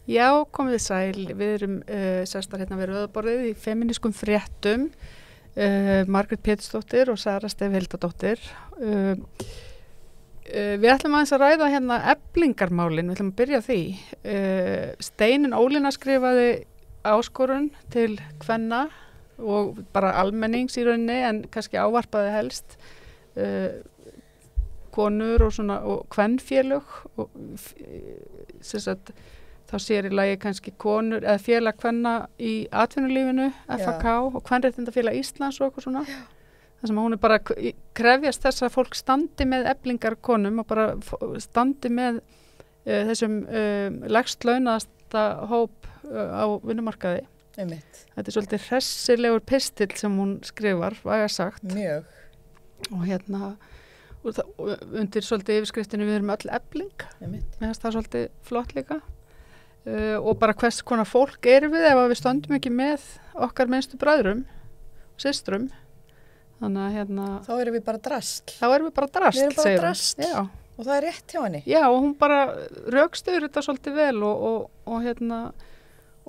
Já, komið þið sæl. Við erum sestar hérna við rauðaborðið í feminískum fréttum, Margrét Pétursdóttir og Sara Stef Hildadóttir. Við ætlum aðeins að ræða hérna Eflingarmálin, við ætlum að byrja á því. Steinunn Ólína skrifaði áskorun til kvenna og bara almennings í rauninni, en kannski ávarpaði helst konur og svona og kvenfélög og sem sagt þá sér í lagi kannski konur eða félag kvenna í atvinnulífinu, FAK og Kvenréttindafélag Íslands og eitthvað svona. Það sem hún bara krefjast þess að fólk standi með eflingarkonum og bara standi með þessum lægst launaðasta hóp á vinnumarkaði. Einmitt. Þetta er svolítið hressilegur pistill sem hún skrifar, væga sagt. Mjög. Og hérna og undir svolítið yfirskriftinu við erum öll efling. Einmitt. Mér finnst það svolítið flott líka. Og bara hvers konar fólk erum við ef við stöndum ekki með okkar minnstu bræðrum, systrum. Þannig að hérna Þá erum við bara drasl. Þá erum við bara drasl, Við erum bara segir hún. drasl. Já. Og það er rétt hjá henni. Já, og hún bara rökstuður þetta svolítið vel og hérna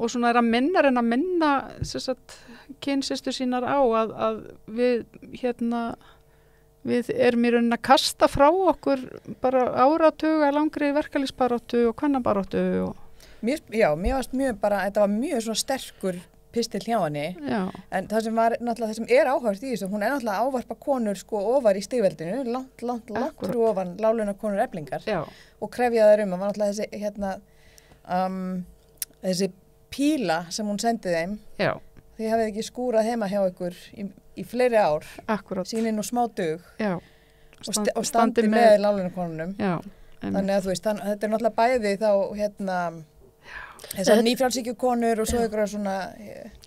og svona er að minna sem sagt kynsystur sínar á að við hérna við erum í rauninni að kasta frá okkur bara áratuga langri verkalýðsbaráttu og kvennabaráttu og Mér varst mjög bara, þetta var mjög svona sterkur pistill hjá henni. já, En það sem var náttúrulega, það sem er áhört í þessu, hún er náttúrulega að ávarpa konur sko ofar í stigveldinu, langt Akkúrat. fyrir ofan láglauna konur Eflingar já, og krefja þær að var náttúrulega þessi, hérna, þessi píla sem hún sendi þeim, já, þið hafið ekki skúrað heima hjá ykkur í fleiri ár, akkurat, sýnir nú smá dug já. og standi með láglauna konunum. Já, Þannig að þú veist, þetta er náttúrulega bæði þá, hérna, þessar nýfrjálshyggjukonur og svo ykkur svona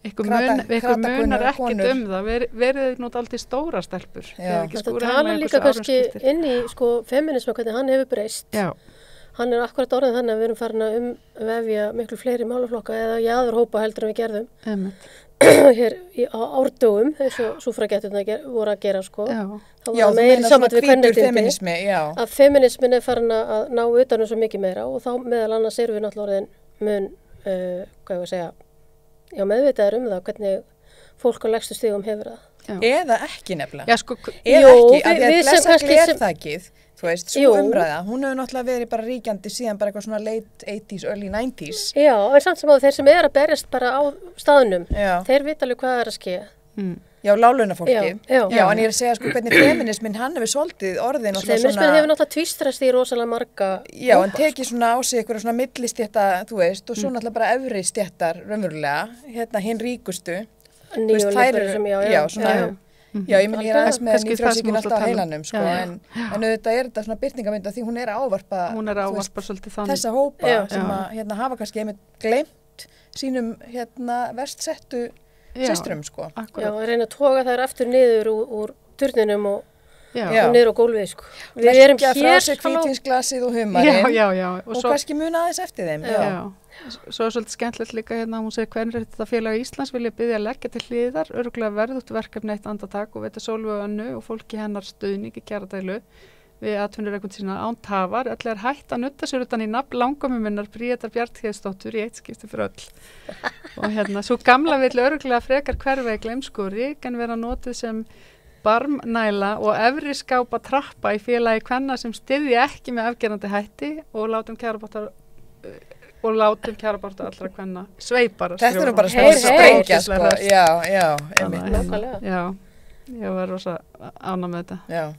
ykkur kratakunnar munar ekkert konur. það, verið nút aldrei stóra stelpur. Já. Þið hafið ekki Þetta skúrað heima talar í líka einhversu kannski árum skiptir. inn í sko feminisma, hvernig hann hefur breyst. Já, Hann er akkurat orðið þannig að við erum farin að umvefja miklu fleiri málaflokka eða jaðurhópa heldur en við gerðum einmitt. hér á árdögum eins og súfragetturnar voru að gera sko. Já, Þá Já, var þú meiri meina samband svona við hvítur kvenréttindi. feminismi, já. Að feminismin er farin að ná utanum svo mikið meira og þá meðal annars erum við náttúrulega orðin mun, hvað ég að segja, já meðvitaður það hvernig fólk á lægstu stigum hefur það. já. Eða ekki nefnilega. Já, sko, Eða Jú, ekki, að því við að sem blessa kannski sem- glerþakið, þú veist, Jú. svo umræða, hún hefur náttúrulega verið bara ríkjandi síðan bara eitthvað svona late 80s, early 90s. Já, en samt sem að þeir sem er að berjast bara á staðnum, Já, þeir vita alveg hvað er að ske. já láglaunafólkið. Já. En ég er að segja sko hvernig feminismin, hann hefur svolítið orðin og Feminismin hefur náttúrulega tvístrast í rosalega marga Já, hann hópa. tekið svona á sig eitthvað svona millistétta, þú veist, og svo náttúrulega bara efri stéttar raunverulega, hérna hinn ríkustu. Þú veist, þær Nýjulegur eru- sem já, svona- Já, ég meni ég er aðeins með Kannski það sem nýfrjálshyggju þú ert að alltaf á tala um. heilanum, sko, Já. en auðvitað er þetta svona byrtingamynd af því hún er að ávarpa, hún er þú veist, ávarpa svolítið þannig. þessa hópa Já. sem Já. að hérna, hafa kannski einmitt gleymt sínum hérna verstsettu Já, systrum, sko. Já, akkurat. að reyna að toga þær aftur niður úr turninum og Já, Já. niður á gólfið, sko. Við erum Leggja frá hér, sig halló. hvítvínsglasið og já, humarinn já. og kannski muna aðeins eftir þeim. Já. Svo er svolítið skemmtilegt líka hérna, hún segir Kvenréttindafélag Íslands vilja biðja að leggja til hliðar, örugglega verðugt verkefni eitt andartak og veita Sólveigu Önnu og fólki hennar stuðning í kjaradeilu við atvinnureikund sína án tafar, öll er hætt að nutta sér utan í nafn langömmu minnar Bríetar Bjarnhéðsdóttur í eitt skipti fyrir öll. Og hérna, svo gamla vill örugglega frekar hverfa í gleymsku en vera notið sem barmnæla og efri skápa trappa í félagi kvenna sem styðja ekki með afgerandi hætti og látum kjarabáttu allra kvenna sveipara. Þetta er nú bara Heyr, smá heyr. sprengja, sko. Já, einmitt. Nákvæmlega. Já, ég var rosa ána með þetta. Já,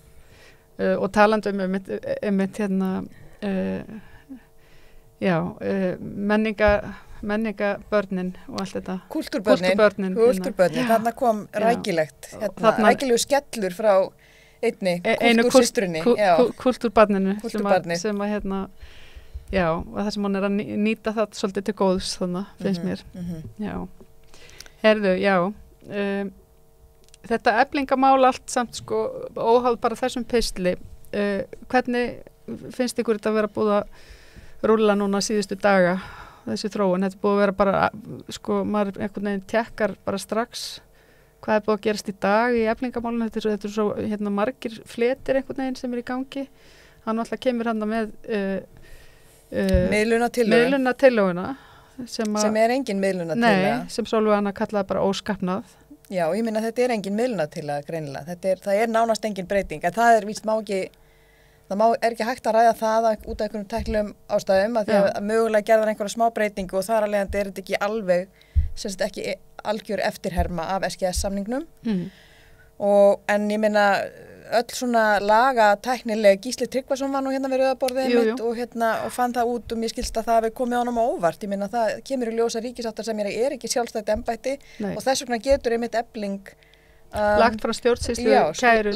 Og talandi einmitt hérna, menningabörnin og allt þetta. kúltúrbörnin, Kúltúrbörnin, þarna kom Já. rækilegt, Þarna- rækilegu skellur frá einni einu kúltúrsystrinni. Já. kúltúrbarninu Kúltúrbarni. sem að hérna, já, og það sem hún er að nýta það svolítið til góðs þannig, finnst mér. Já, herðu, já, þetta eflingamál allt samt sko, óháð bara þessum pistli, hvernig finnst ykkur þetta að vera búið að rúlla núna síðustu daga, þessi þróun, þetta er búið að vera bara, sko, maður einhvern veginn tekkar bara strax hvað er búið að gerast í dag í eflingamálinu, þetta er svo hérna, margir fletir einhvern veginn sem er í gangi, hann alltaf kemur hann með miðlunatillöguna sem engin miðlunartillaga. Nei, sem Sólveig Anna kallaði bara óskapnað. Já, ég minna þetta engin miðlunartillaga greinilega. Það nánast engin breyting, en það víst ekki hægt að ræða það út af einhverjum tæknilegum ástæðum að því að mögulega gerðar einhverja smá breytingu og þar alveg þetta ekki alveg, ekki algjör eftirherma af SGS-samningnum. En ég minna öll svona laga tæknileg Gísli Tryggvason var nú hérna við rauðaborðið og fann það út og mér skilst að það hafi komið honum á óvart. Ég minna það kemur í ljós að ríkissáttasemjari ekki sjálfstætt embætti og þess vegna getur einmitt Efling lagt fram stjórnsýslukæru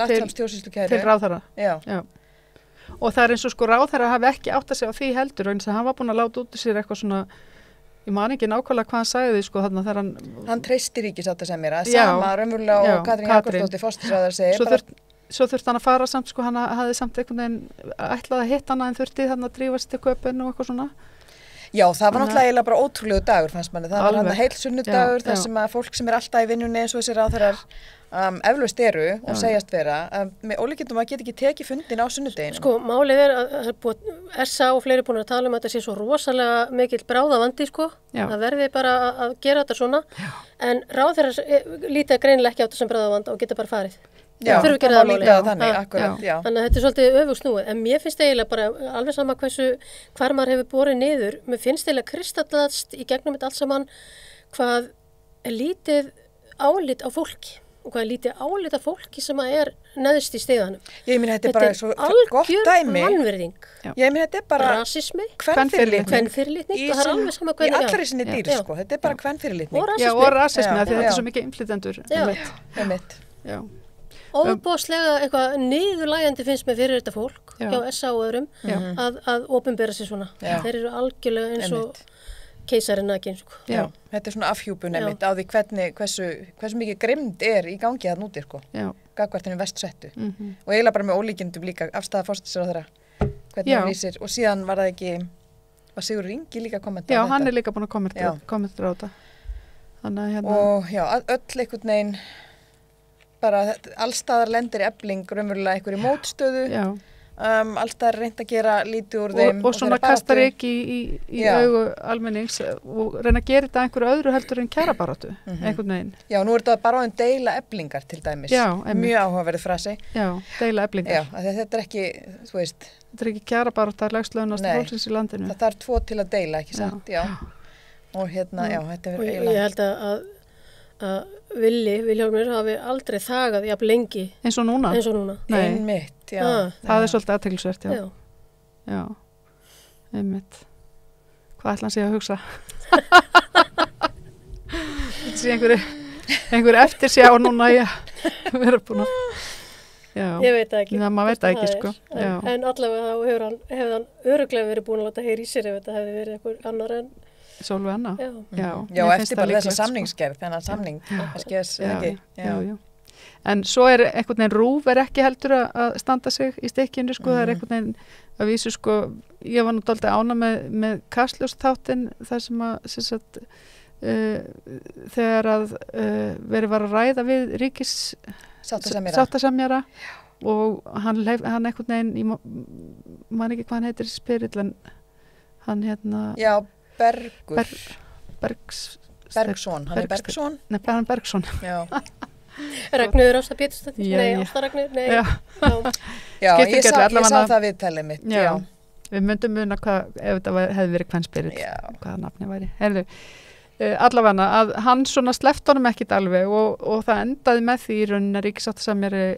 til ráðherra. Já. Og það eins og sko ráðherra hafi ekki átt að segja á því heldur eins og hann var búin að láta út úr sér eitthvað svona, ég man ekki nákvæmlega hvað hann sagði sko þarna þegar hann treysti ríkissáttasemjara, sama raunverulega og Katrín Jakobsdóttir forsætisráðherra segir Svo þurfti hann að fara samt sko, hann hafði samt einhvern veginn ætlað að hitta hana en þurfti þannig að drífast til köpun og eitthvað svona. Já, það var náttúrulega eiginlega bara ótrúlegu dagur fannst manni, það var hann heil sunnudagur þar sem að fólk sem alltaf í vinnunni eins og þessi ráðherrar eflaust eru og segjast vera, með ólíkindum að geta ekki tekið fundin á sunnudeginu. Sko, málið að SA og fleiri búin að tala um að þetta sé svo rosalega mikill bráðavandi sko, það verði bara að gera þetta svona, en ráðherrar lítið greinilega ekki á þetta sem bráðavanda og geta bara farið. Já, það má líka þannig, akkurat, já. Þannig að þetta svolítið öfugsnúið, en mér finnst eiginlega bara alveg sama hvar maður hefur borið niður, mér finnst eiginlega kristallast í gegnum þetta allt saman hvað lítið álit á fólki og hvað lítið álit á fólki sem neðst í stiganum. Ég meina þetta bara svo gott dæmi. Þetta vanvirðing. Ég meina þetta bara rasismi, kvenfyrirlitning og það alveg sama í allri sinni dýr, sko. Þetta bara kvenfyrirlitning. Já, og rasismi, því þetta svo mikið innflytjendur. Já. Óbúslega eitthvað niðurlægjandi finnst mér fyrir þetta fólk hjá SA og öðrum að opinbera sig svona. Þeir eru algjörlega eins og keisarinn nakin. Sko. Já, þetta svona afhjúpun einmitt á því hversu mikið grimmd í gangi þarna úti sko. Gagnvart henni vestsettu. Og eiginlega bara með ólíkindum líka afstæða forsætisráðherra hvernig hann vísir og síðan var Sigurður Ingi líka kommentar á þetta. Já, hann líka búin að kommentar á þetta. Og já, öll einhvern veginn bara allstaðar lendir Efling raunverulega einhverju mótstöðu allstaðar reynt að gera lítið úr þeim og svona kastar ekki í augu almennings og reyna að gera þetta einhverju öðru heldur en kjarabaráttu einhvern veginn. Já, nú er þetta bara deila Eflingar til dæmis. Mjög áhugaverð frasi. Já, deila Eflingar. Já, þetta ekki, þú veist. Þetta ekki kjarabarátta lægstlaunasta fólksins í landinu. Það þarf 2 til að deila, ekki sant? Já. Og þetta eiginlega. Ég held að Vilhjálmur hafi aldrei þagað jafn lengi eins og núna. Einmitt, já. Það er svolítið athyglisvert, já. Einmitt. Hvað ætla hann sé að hugsa? Þetta sé einhver eftir sjá núna ég vera búin að ég veit það ekki. Maður veit það ekki, sko. En allavega þá hefur hann örugglega verið búin að láta heyra í sér ef þetta hefði verið einhver annar en Sólveig Anna. Já, eftir bara þessa samningsgerð, þennan samning. Já. En svo einhvern veginn RÚV ekki heldur að standa sig í stikkinu, sko, það einhvern veginn að vísu, sko, ég var nú dálítið ána með Kastljósþáttinn, þar sem þegar að verið var að ræða við ríkissáttasemjara og hann einhvern veginn, man ekki hvað hann heitir spyrill, en hann Já, Bergsson, hann Bergsson? Nei, hann Bergsson. Já. Ragnheiður Ásta Pétursdóttir? Nei, Ásta Ragnheiður? Nei. Já, ég sá það viðtalið mitt. Já. Við myndum muna ef þetta hefði verið kvenspyrill, hvaða nafni væri. Heyrðu, allavega að hann svona sleppt honum ekkit alveg og það endaði með því í rauninni að ríkissáttasemjari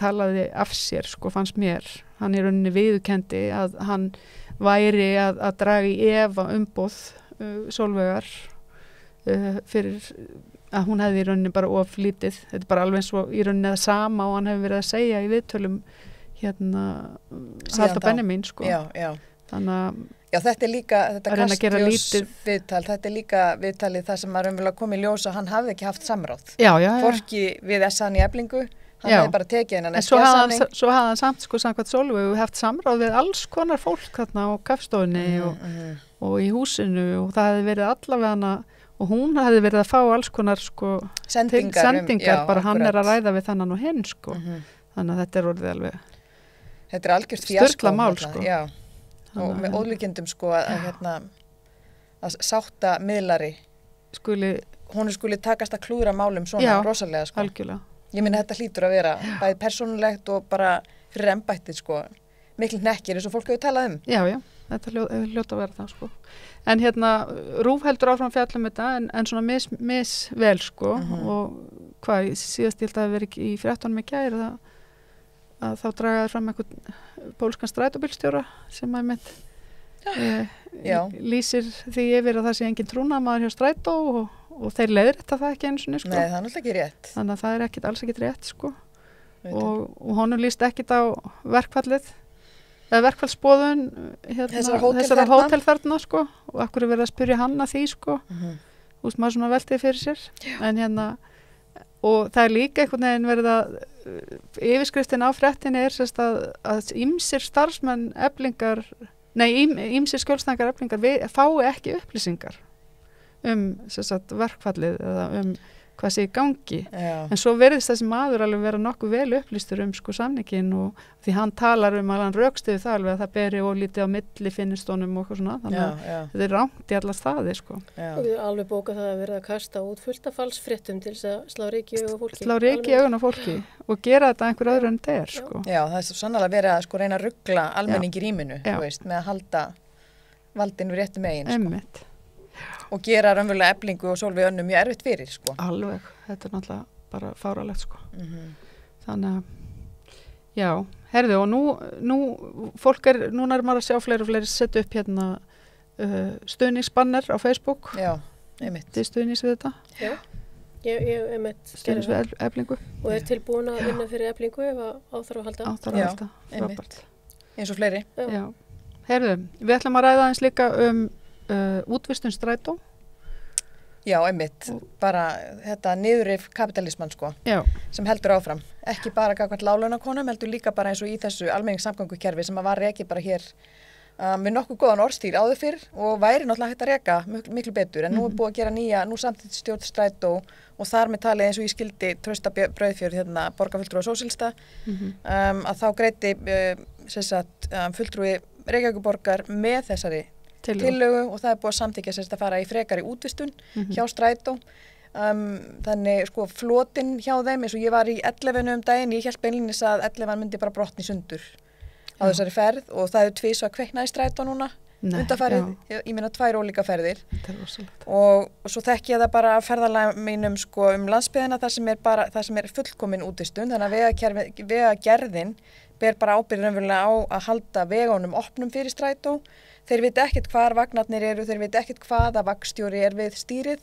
talaði af sér, sko, fannst mér. Hann í rauninni viðurkenndi að hann væri að draga í efa umboð Sólveigar fyrir að hún hefði í rauninni bara of lítið. Þetta er bara alveg eins og í rauninni það sama og hann hefur verið að segja í viðtölum Halldór Benjamín, sko. Já. Þannig Já, þetta er líka, þetta Kastljós-viðtal, þetta er líka viðtalið það sem maður umverulega kom í ljós og hann hafði ekki haft samráð. Já. Hvorki við S-an í Eflingu, hann hefði bara tekið hennan SGS-samning. En svo hafði hann samt, sko, samkvæmt Sólveigu haft samráð við alls konar fólk þarna á kaffstofunni og í húsinu og það hefði verið allavega og hún hefði verið að fá alls konar, sko, sendingar bara hann að ræða við þannan og hinn, sko. Þannig að þetta orðið alveg. Þetta algjört fjaskó. Sturlað mál, sko. Já. Og með ólíkindum, sko, að að sátta miðlari hún skuli takast að klúðra málum svona rosalega sko. Algjörlega. Ég minna þetta hlýtur að vera bæði persónulegt og bara fyrir embættið sko. Mikil hnekkir eins og fólk hefur talað um. Já, þetta hljóta að vera það sko. En RÚV heldur áfram fjallum þetta en svona misvel sko og hvað, síðast ég held að það veri í fréttunum í gær að þá dragaði fram einhvern pólskan strætóbílstjóra sem að mynd lýsir því yfir að það sé engin trúnaðarmaður hjá strætó og þeir leiðrétta það ekki einu sinni sko. Nei, það er náttúrulega ekki rétt. Þannig að það er alls ekkit rétt sko. Og honum líst ekkit á verkfallið eða verkfallsboðun þessara hótelferðna sko og akkur er verið að spyrja hann að því sko. Þú veist, maður svona veltið fyrir sér. En og það er líka einhvern veginn verið að yfirskriftin á fréttinni er sérst að ýmsir starfsmenn Eflingar ýmsir skjólstæðingar Eflingar fái ekki upplýsingar sérst verkfallið eða hvað sé í gangi. En svo verðist þessi maður alveg vera nokkuð vel upplýstur sko samningin og því hann talar að hann rökstyður það alveg að það beri og lítið á milli finnistónum og eitthvað svona. Þannig að þetta er rangt í alla staði sko. Og við alveg bóka það að verða að kasta út fullt af falsfréttum til þess að slá ryki í augun á fólki. Slá ryki í augun á fólki og gera þetta einhver öðru en þetta sko. Já, það er svo sannlega verið að sko reyna að ruggla almenningi rýminu, þú veist, með að halda valdinn við réttum megin sko. Og gera raunverulega Eflingu og Sólveig Önnu mjög erfitt fyrir sko. Alveg, þetta er náttúrulega bara fáralegt sko. Þannig að já, herðu og nú fólk núna er maður að sjá fleiri og fleiri setja upp stuðningsbanner á Facebook. Já, einmitt. Þið stuðnings við þetta? Já, ég einmitt. Stuðnings við Eflingu. Og er tilbúin að vinna fyrir Eflingu ef á þarf að halda. Á þarf að halda, frábært. Eins og fleiri. Já. Herðu, við ætlum að ræða eins líka útvistun strætó. Já, einmitt. Bara þetta niðurrif kapitalismann sko, sem heldur áfram. Ekki bara gagnvart láglaunakonum, heldur líka bara eins og í þessu almenningssamgöngukerfi sem var rekið bara hér með nokkuð góðan orðstír áður fyrr og væri náttúrulega hægt að reka miklu betur. En nú er búið að gera nú samþykkt stjórn strætó og þar með talið eins og ég skildi Trausta Brauðfjörð borgarfulltrúa sósíalista að þá greiddi fulltrúi Reykjavíkurborgar með þessari tillögu og það er búið að samþykkja sérst að fara í frekari útvistun hjá strætó. Þannig sko flotinn hjá þeim eins og ég var í 11 daginn, ég hélt beinlínis að 11 myndi bara brotni sundur á þessari ferð og það er tvisvar kveiknað í strætó núna undanfarið, ég meina 2 ólíka ferðir og svo þekki ég það bara að ferðalega mínum sko landsbyggðina það sem er fullkomin útvistun þannig að vegagerðin ber bara ábyrgð raunverulega á að halda vegunum opnum fyrir strætó. Þeir veit ekkert hvar vagnarnir eru, þeir veit ekkert hvaða vagnstjóri er við stýrið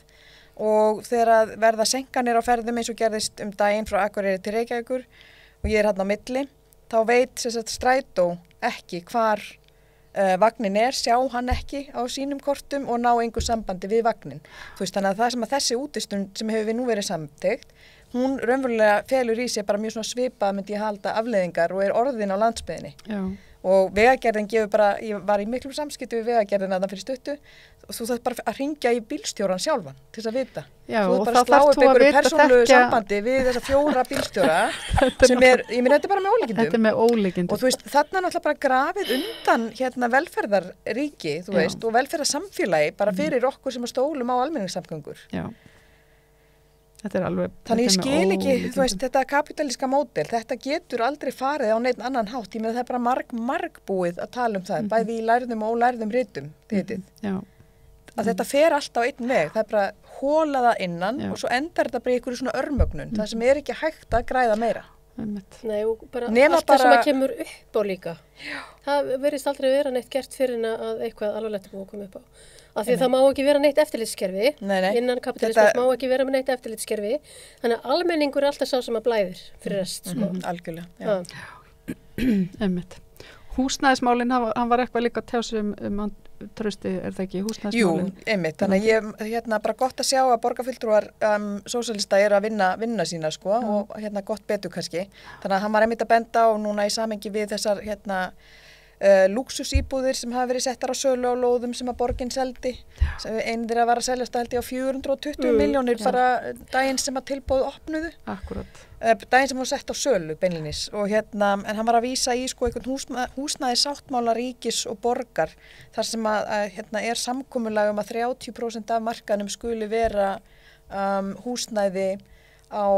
og þegar verða senkanir á ferðum eins og gerðist daginn frá Akureyri til Reykjavíkur og ég er hérna á milli, þá veit strætó ekki hvar vagnin er, sjá hann ekki á sínum kortum og ná engu sambandi við vagnin. Þú veist, þannig að það sem að þessi útvistun sem hefur við nú verið samþykkt, hún raunverulega felur í sig bara mjög svona svipað myndi ég halda afleiðingar og er orðin á landsbyggðinni. Já. Og vegagerðin gefur bara, ég var í miklum samskipti við vegagerðin þarna fyrir stuttu og þú þarf bara að hringja í bílstjóran sjálfan til þess að vita. Já, þú þarf bara að slá upp einhverju persónulegu sambandi við þessa 4 bílstjóra sem ég meina þetta er bara með ólíkindum. Þetta er með ólíkindum. Og þú veist, þarna er náttúrulega bara grafið undan velferðarríki, þú veist, og velferðarsamfélagi bara fyrir okkur sem að stólum á almenningssamgöngur. Já. Þetta er alveg... Þannig ég skil ekki, þú veist, þetta kapitalíska módel, þetta getur aldrei farið á neitt annan hátt. Ég með það er bara marg búið að tala um það, bæði í lærðum og ólærðum ritum, að þetta fer alltaf á einn veg. Það er bara hóla það innan og svo endar þetta bara í einhverju svona örmögnun, það sem er ekki hægt að græða meira. Nei, og bara allt það sem að kemur upp á líka. Það verðist aldrei vera neitt gert fyrir að eitthvað alvarlegt er búið að koma upp á. Af því það má ekki vera neitt eftirlitskerfi, innan kapitalismus má ekki vera með neitt eftirlitskerfi, þannig að almenningur er alltaf sá sem að blæðir fyrir rest. Algjörlega, já. Einmitt. Húsnæðismálin, hann var eitthvað líka að tjá sig Trausti, er það ekki húsnæðismálin? Jú, einmitt, þannig að ég bara gott að sjá að borgarfulltrúar sósíalista eru að vinna sína sko og gott betur kannski. Þannig að hann var einmitt að benda á núna í samhengi við þessar lúxusíbúðir sem hafa verið settar á sölu á lóðum sem að borgin seldi. Einn þeirra var að seljast held ég á 420 milljónir bara daginn sem að tilboð opnuðu. Akkurat. Daginn sem hún sett á sölu beinlinis og en hann var að vísa í sko einhvern húsnæði sáttmála ríkis og borgar þar sem að er samkomulag að 30% af markanum skuli vera húsnæði á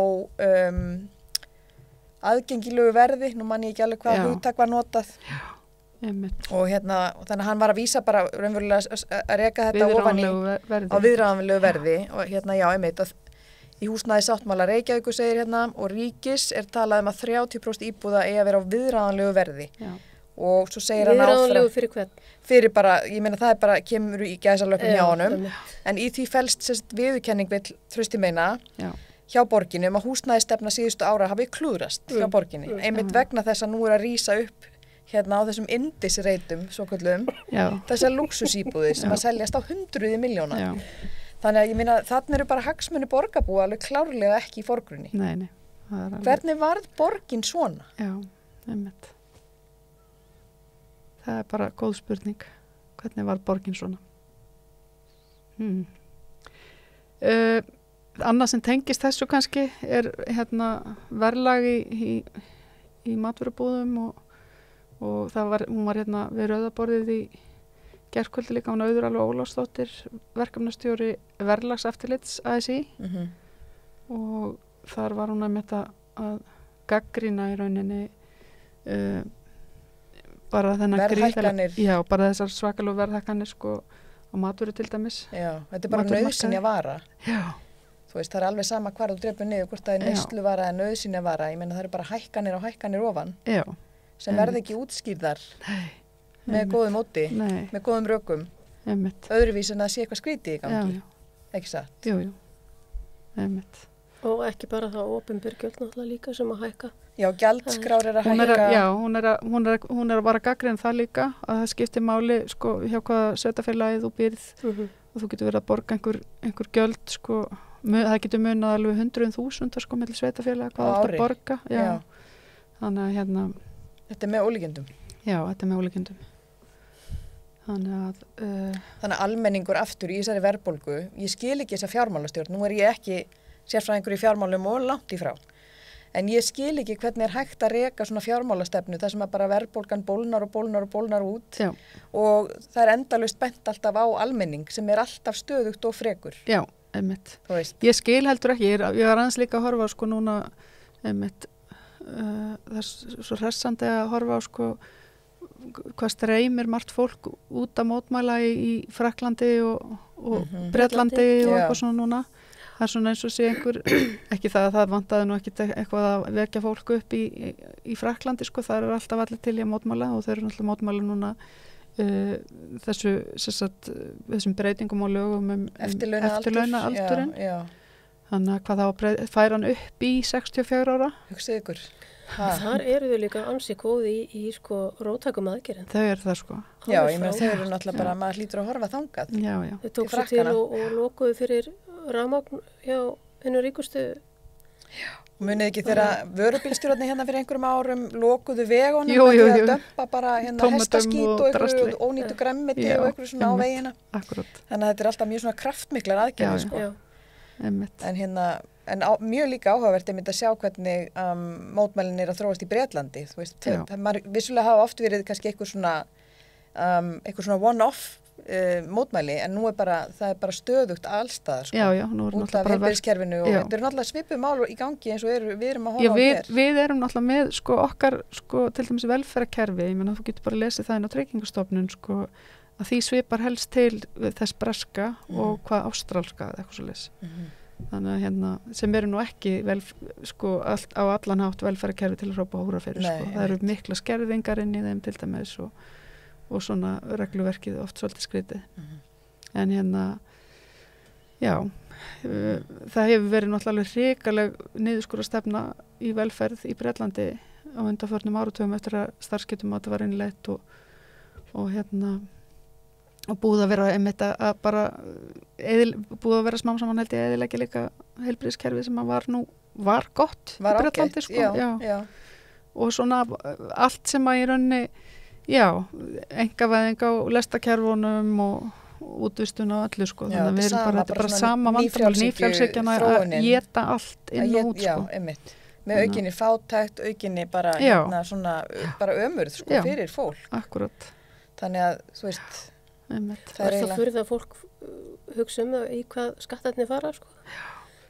aðgengilegu verði, nú man ég ekki alveg hvað hugtak var notað. Já. Einmitt. Og þannig að hann var að vísa bara raunverulega að reka þetta ofan á viðráðanlegu verði og einmitt að í húsnæði sáttmála Reykjavíkur segir og ríkis talað að 30% íbúða eigi að vera á viðráðanlegu verði. Já. Og svo segir hann áfram. Viðráðanlegu fyrir hvern? Fyrir bara, ég meina það bara kemur í gæsalöpum hjá honum, en í því felst viðurkenning vill Trausti meina hjá borginni að húsnæðisstefna síðustu ára hafi klúðrast hjá borginni. Einmitt vegna þess að nú að rísa upp á þessum indisreitum, svokölluðum, þessar lúxusíbúðir sem að seljast á hundruði milljóna. Já. Þannig að ég meina, þarna eru bara hagsmuni borgarbúa alveg klárlega ekki í forgrunni. Nei. Hvernig varð borgin svona? Já, einmitt. Það er bara góð spurning. Hvernig varð borgin svona? Annað sem tengist þessu kannski er verðlag í matvörubúðum og hún var við rauðaborðið í gærkvöldi líka, hún Auður alveg Ólafsdóttir, verkefnastjóri verðlagseftirlits ASÍ og þar var hún að gagnrýna í rauninni bara þennan verðhækkanir. Já, bara þessar svakalegu verðhækkanir sko á matvöru til dæmis. Já, þetta er bara nauðsynja vara. Já. Þú veist, það er alveg sama hvar þú drepur niður, hvort það er neysluvara eða nauðsynja vara. Ég meina það eru bara hækkanir og hækkanir ofan. Já. Sem verði ekki útskýrðar með góðum móti, með góðum rökum. Öðruvís en að sé eitthvað skrítið í gangi. Ekki satt? Jú. Einmitt. Og ekki bara það opinber gjöld náttúrulega líka sem að hækka. Já, gjaldskrár að hækka. Já, hún er að vara gagnrýna það líka að það skiptir máli sko hjá hvaða sveitarfélagið þú býrð og þú getur verið að borga einhver gjöld sko, það getur munað alveg 100.000 sko milli sveitarfélaga hvað þú ert að borga. Já. Þannig að Þetta er með ólíkindum? Já, þetta er með ólíkindum. Þannig að almenningur aftur í þessari verðbólgu, ég skil ekki þessa fjármálastjórn, nú er ég ekki sérfræðingur í fjármálum og langt í frá, en ég skil ekki hvernig er hægt að reka svona fjármálastefnu þar sem að bara verðbólgan bólnar út. Já. Og það er endalaust bent alltaf á almenning sem er alltaf stöðugt og frekur. Já, einmitt. Ég skil heldur ekki, ég var aðeins líka að horfa sko núna einmitt. Það er svo hressandi að horfa á sko hvað streymir margt fólk út að mótmæla í Frakklandi og Bretlandi og eitthvað svona núna. Það er svona eins og sé einhver, ekki það vantaði nú ekki eitthvað að vekja fólk upp í Frakklandi sko, það eru alltaf allir til í að mótmæla og þeir eru náttúrulega mótmæla núna þessum breytingum á lögum eftirlauna-aldurinn. Já. Þannig að hvað þá færa hann upp í 64 ára. Hugsið ykkur. Þar eru þau líka ansi góði í sko róttækum aðgerðin. Þau eru það sko. Já, ég meina þau eru náttúrulega bara, maður hlýtur að horfa þangað. Já. Þau tók svo til og lokuðu fyrir rafmagn hjá hennu ríkustu. Já. Munið ekki þegar vörubílstjórarnir hérna fyrir einhverjum árum lokuðu vegunum með því að dömpa bara hestaskít og einhverju ónýtu gremmiti og einhverju svona á vegina. Akkurat. Þannig að þetta er alltaf mjög svona kraftmiklar aðgerðir sko. En mjög líka áhugavert að sjá hvernig mótmælin er að þróast í Bretlandi. Þú veist, vissulega hafa oft verið kannski eitthvað svona one-off mótmæli, en nú það er bara stöðugt allstaðar sko, út af heilbrigðiskerfinu og þetta eru náttúrulega svipuð mál í gangi eins og við erum að horfa á hér. Við erum náttúrulega með sko okkar sko til dæmis velferðarkerfi, ég meina þú getur bara lesið það inn á Tryggingastofnun sko að því svipar helst til þess breska og hvað ástralska eða eitthvað svoleiðis. Þannig að sem eru nú ekki sko á allan hátt velferðarkerfi til að hrópa hóra fyrir sko. Það eru mikla skerðingar inn í þeim til dæmis og svona regluverkið oft svolítið skrítið. En það hefur verið náttúrulega hrikaleg niðurskurðarstefna í velferð í Bretlandi á undanförnum áratugum eftir að starfsgetumat var innleitt og búið að vera einmitt að bara búið að vera smám saman held ég eyðileggja líka heilbrigðiskerfið sem var gott í Bretlandi sko. Já. Og svona allt sem að í rauninni Já, engavæðing á lestakerfunum og útvistun og öllu sko. Já, Þannig að við erum bara, þetta er bara sama vandamál, nýfrjálshyggjan að éta allt inn og út sko. Já, einmitt. Með aukinni fátækt, aukinni bara, svona, bara ömurð sko, fyrir fólk. Akkurat. Þannig að, þú veist, það er það fyrir það fólk hugsa í hvað skattarnir fara sko.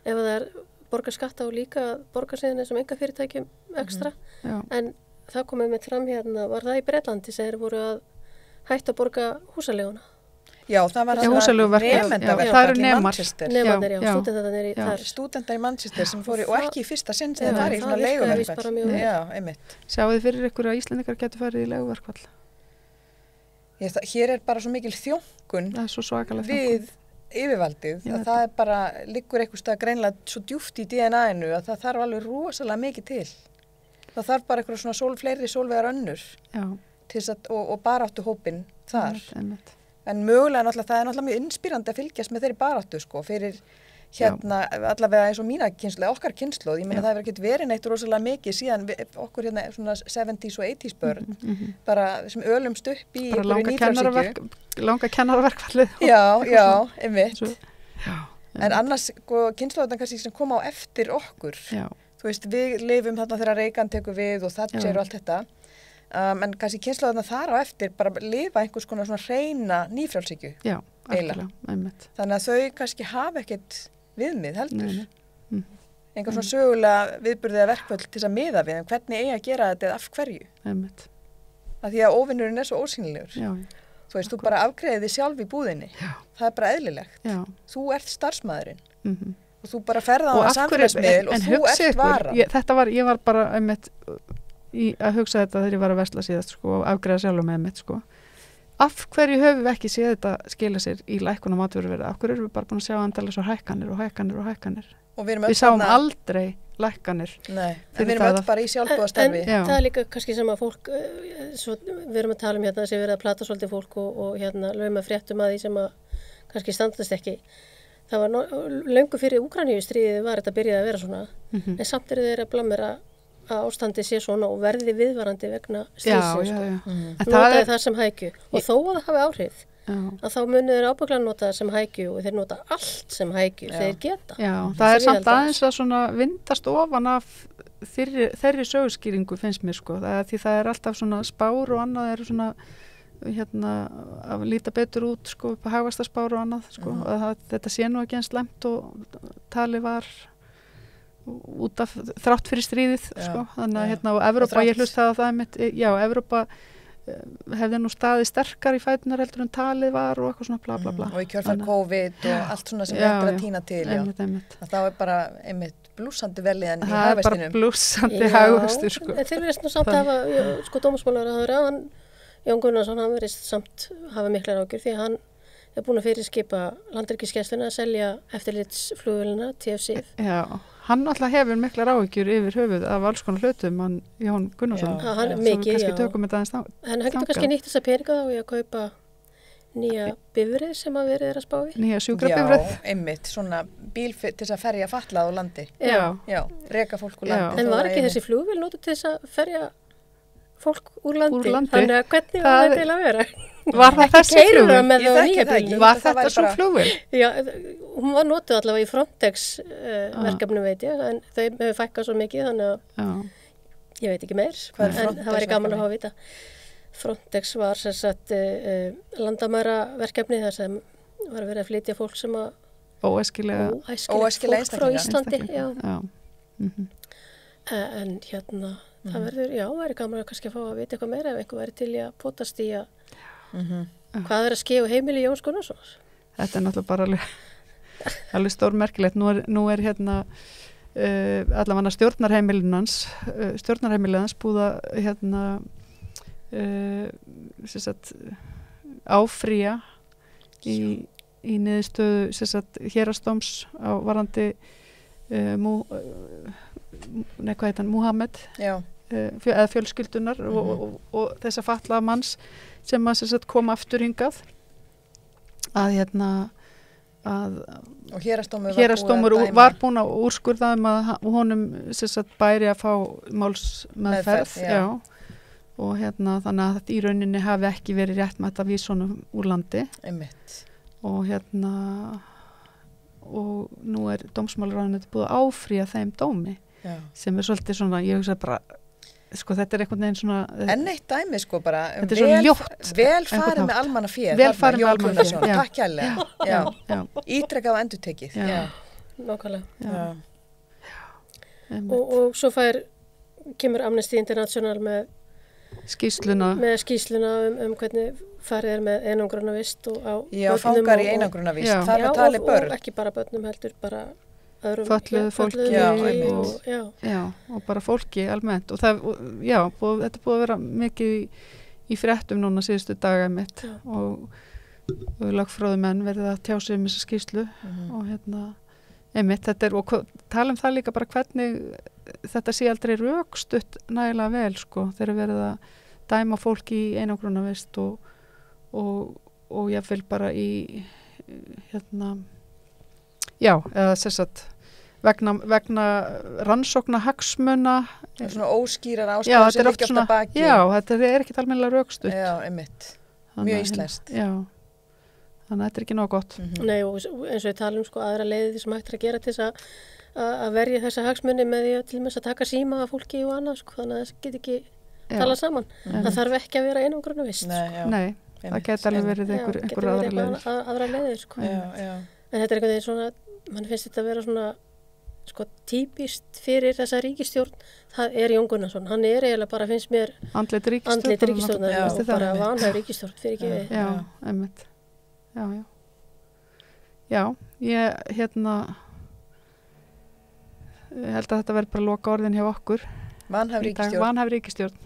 Ef það er borga skatta og líka borga síðan þessum enga fyrirtækjum ekstra. En það komið með fram hérna, var það í Bretlandi sem þeir voru að hætta að borga húsaleguna. Já, það var það eru Manchester. Nemarnir, stúdentarnir þar. Stúdentar í Manchester sem fóru, og ekki í fyrsta sinn sem þeir fari í svona leiguverkfall. Já, einmitt. Sjáu þið fyrir ykkur að Íslendingar getur farið í leiguverkfall? Hér er bara svo mikil þjónkun við yfirvaldið að það er bara, liggur eitthvað stað greinlega svo djúpt í DNA-inu að það þarf alveg rosalega mikið til. Það þarf bara eitthvað svona fleiri sólvegar önnur til þess að, og baráttu hópinn þar. En mögulega náttúrulega, það er náttúrulega mjög inspírandi að fylgjast með þeirri baráttu sko, fyrir allavega eins og mína kynslu, okkar kynslu, ég meina það hefur ekkert verið neitt rosalega mikið síðan okkur hérna svona 70s og 80s börn, bara sem ölumst upp í nýfrjálshyggju. Langa kennaraverkfallið. Já, einmitt. En annars sko, kynsluðarnar kannski sem koma á eftir okkur, þú veist, við lifum þarna þegar Reagan tekur við og Thatcher og allt þetta, en kannski kynsluðarnar þar á eftir bara lifa einhvers konar svona hreina nýfrjálshyggju. Já, algjörlega, einmitt. Þannig að þau kannski hafa ekkert viðmið heldur. Einhver svona sögulega viðburðið verkföll til þess að miða við, en hvernig eigi að gera þetta eða af hverju. Einmitt. Af því að óvinnurinn er svo ósýnilegur. Já. Þú veist, þú bara afgreiðir þig sjálf í búðinni. Já. Það er bara eðlilegt. Já. Þú ert starfsmaðurinn. Og þú bara ferð á það samfélagsmiðl og þú ert varan. Ég var bara einmitt að hugsa þetta þegar ég var að versla síðast sko, og afgreiða sjálf með einmitt sko. Af hverju höfum við ekki séð þetta skila sér í lækkun á matvöruverði? Af hverju erum við bara búin að sjá endalausar hækkanir? Og við sáum aldrei lækkanir. Nei, við erum öll bara í sjálfboðastarfi. En það er líka kannski sem að fólk, við erum að tala um hérna þessi verið að plata svolítið fólk og hérna lögum að fréttum að því sem að kannski standast ekki. Það var löngu fyrir Úkraínu-stríðið var þetta byrjaði að vera svona, en samt eru þeir að blamera að ástandi sé svona og verði viðvarandi vegna stríðsins sko. Notaði það sem hækju og þó að það hafi áhrif að þá munu þeir ábygglega nota það sem hækju og þeir nota allt sem hækju þeir geta. Já, það er samt aðeins að svona vindast ofan af þeirri sögurskýringu finnst mér sko, því það er alltaf svona spár og annað er svona hérna að líta betur út sko upp á hagvaxtarspár og annað sko og þetta sé nú ekki eins slæmt og tali var út af þrátt fyrir stríðið sko, þannig að hérna og Evrópa, ég hlusta að það mitt, Evrópa hefði nú staðið sterkar í fætunar heldur en talið var og eitthvað svona bla bla bla. Og í kjölfar COVID og allt svona sem þetta að týna til, einmitt. Þá er bara einmitt blúsandi veliðan í hagvextinum. Það er bara blúsandi hagvextur sko. Þeir verðist nú samt að hafa, sko dómsmálaráðherra, Jón Gunnarsson, hann verðist samt hafa miklar ágjur því að hann er búin að fyrirskipa Landhelgisgæsluna að selja eftirlitsflugvélina TF-SIF. Já, hann alltaf hefur miklar áhyggjur yfir höfuð af alls konar hlutum, hann Jón Gunnarsson. Já, hann mikið, já. En hann getur kannski nýtt þessa peninga þá í að kaupa nýja bifrið sem að verið er að spá í. Nýja sjúkrabifrið. Já, einmitt, svona bíl til þess að ferja fatlað á landi. Já, reka fólk úr landi. En var ekki þessi flugvél notuð til þess að ferja fólk úr landi? Þannig að hvernig var það til að vera? Var það þessi flugvél? Var þetta svo flugvél? Já, hún var notuð allavega í Frontex verkefnum veit ég, en þau hefur fækkað svo mikið þannig að ég veit ekki meir, en það væri gaman að hafa að vita. Frontex var sem sagt landamæra verkefni þar sem var verið að flytja fólk sem að óæskilega fólk frá Íslandi. En hérna það verður gaman að kannski að fá að vita eitthvað meira ef einhver væri til í að potast í að hvað er að ske á heimili Jóns Gunnarssons? Þetta er náttúrulega bara alveg stórmerkilegt. Nú er hérna allavega stjórnarheimilið hans búða hérna áfrýja í niðurstöðu héraðsdóms á varðandi Múhameð eða fjölskyldunar og þessa fatlaða manns sem að kom aftur hingað að hérna og héraðsdómur var búin að úrskurða að honum bæri að fá málsmeðferð og þannig að í rauninni hafi ekki verið réttmætt að vísunum úr landi Einmitt. og og nú er dómsmálaráðuneytið búið að áfrýja þeim dómi sem svolítið svona, ég hugsa bara sko þetta einhvern veginn svona enn eitt dæmi sko bara þetta er svo ljótt vel farið með almanna féð vel farið með almanna féð takk kærlega ítrekað og endurtekið nákvæmlega og svo kemur Amnesty International með skýrsluna hvernig farið með einangrunarvist og fangar í einangrunarvist það er talið börn og ekki bara börnum heldur bara öðrum fötluðu fólki og bara fólki almennt og þetta er búið að vera mikið í fréttum núna síðustu daga mitt og lögfróðu menn verið að tjá sig þessa skýrslu og einmitt þetta og tala það líka bara hvernig þetta sé aldrei rökstutt nægilega vel sko þegar verið að dæma fólki í einangrunarvist og ég vil bara í eða sérstætt vegna rannsókna hagsmuna svona óskýrar ástæður sem liggja oft að baki þetta er ekkert almennilega rökstutt einmitt, mjög íslenskt þannig að þetta er ekki nóg gott Nei og eins og við talum sko aðra leiði sem hægt að gera til þess að verja þessa hagsmuni með því að til þess að taka síma af fólki og annað sko þannig að það get ekki tala saman það þarf ekki að vera einangrunarvist Nei, það geta alveg verið einhver aðra leiðir sko en þetta er einhvern veginn svona mann finnst þetta að vera svona sko típist fyrir þessa ríkisstjórn það er Jón Gunnarsson, hann er eiginlega bara finnst mér andlit ríkisstjórn og bara vanhæg ríkisstjórn fyrir ekki einmitt ég held að þetta verður bara loka orðin hjá okkur vanhæf ríkisstjórn